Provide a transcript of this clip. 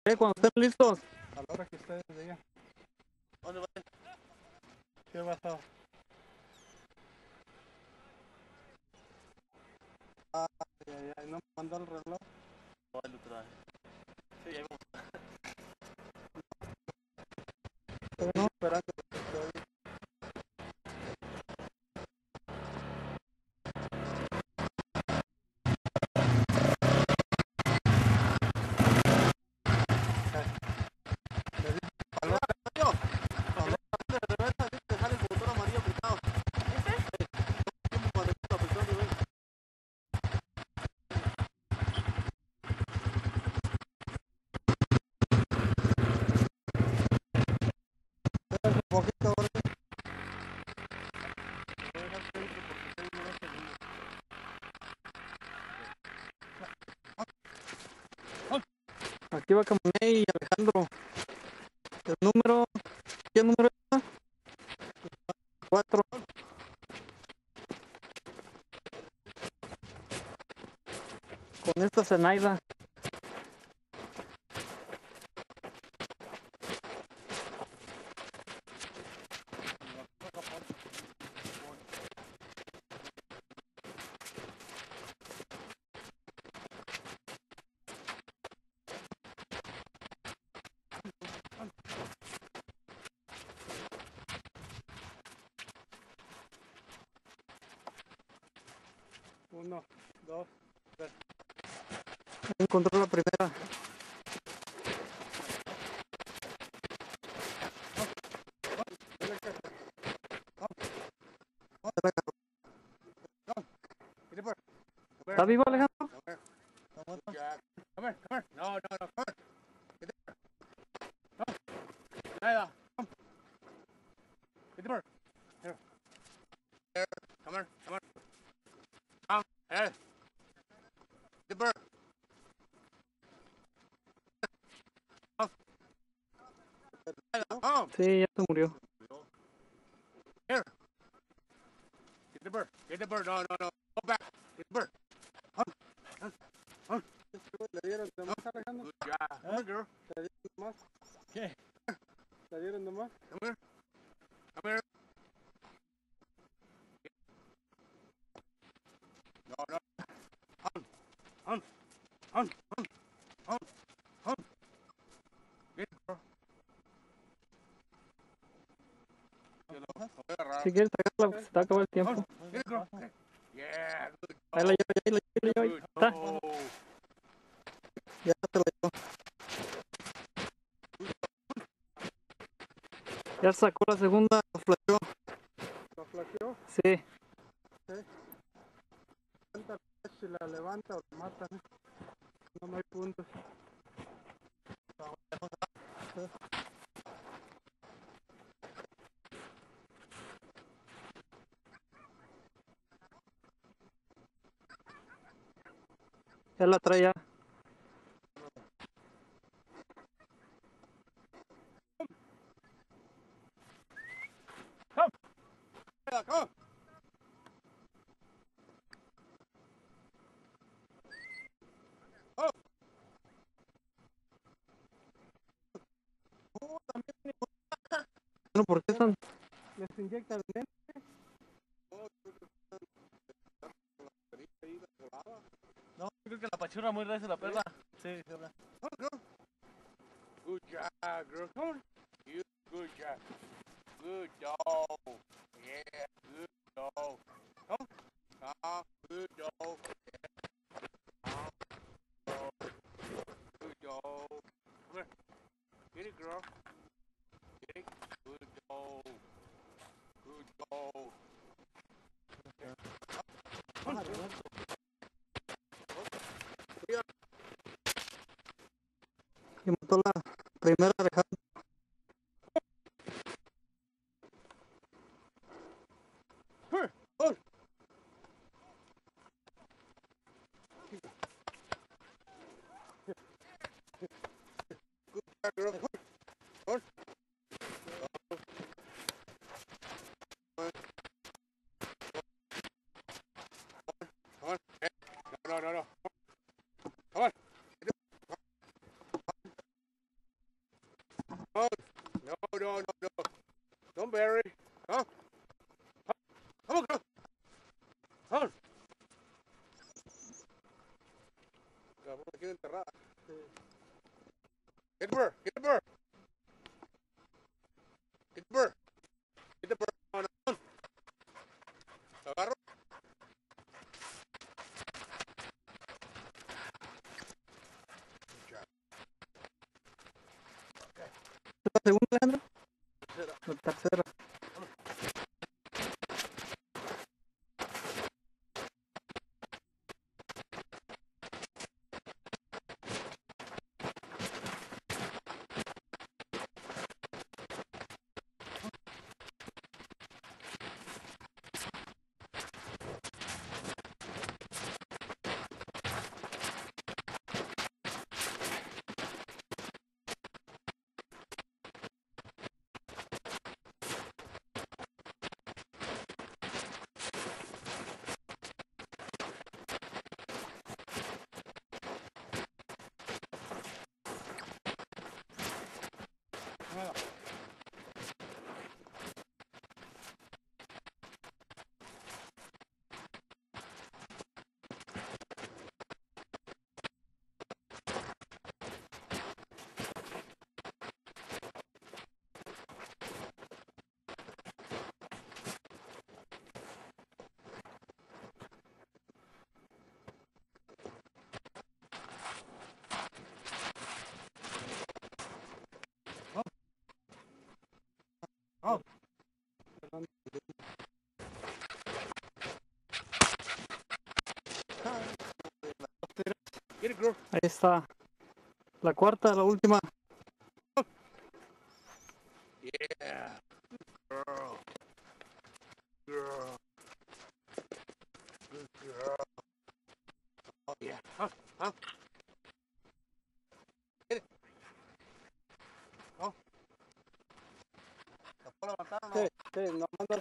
Cuando estén listos. A la hora que ustedes digan. ¿Dónde va? ¿Qué pasó? Ay, no me mandó el reloj. ¿Cuál lo traje? Sí, ahí vamos. Estoy esperando que estoy. Un poquito, Aquí va Camaney y Alejandro. El número, ¿qué número es? 4. Con esta senayda. Uno, dos, tres. Encontró la primera. ¿Está vivo, Alejandro? Come here. No, come here. Get there. Come. Senayda, come. Get the bird. Here. Here. Come here. Come. Here. Get the bird. Come. Senayda, come. Sí, ya se murió. Here. Get the bird. Get the bird. No. Go back. Get the bird. ¿Le dieron de más, Alejandro? Good job. Come here, girl. ¿Le dieron de más? ¿Qué? ¿Le dieron de más? Come here. Come here. No. On. Get it, girl. Si quieres sacarla, porque se te acaba el tiempo. Get it, girl. Okay. Yeah, good. Ahí la llevo, ahí está. Ya te la llevo. Ya sacó la segunda, la flasheó. ¿La flaqueó? Sí. Si la levanta o la mata, no hay puntos. Ya la trae ya. Come. Bueno, ¿por qué están? Les inyectan veneno. No, creo que la pachurra muy recia la perra. Sí, se habla. Good job, girl. Come on. You good job. Good dog. Yeah, good dog. Come. Good dog. Good dog. Come here. Get it, girl. Get it. Good dog. Good dog. Y mató la primera Alejandro. Girl. Come. Come on, girl. Come on. La bola queda enterrada. Get the bird. Get the bird. Get the bird. Get the bird. On. Agarro. ¿La segunda, Alejandro? La tercera. Oh. Get it, girl. Ahí está. La cuarta, la última. Yeah. Girl. Girl. Good girl. Oh, yeah. Huh? Get it. Oh. ¿La puedo levantar o no? Sí, no manda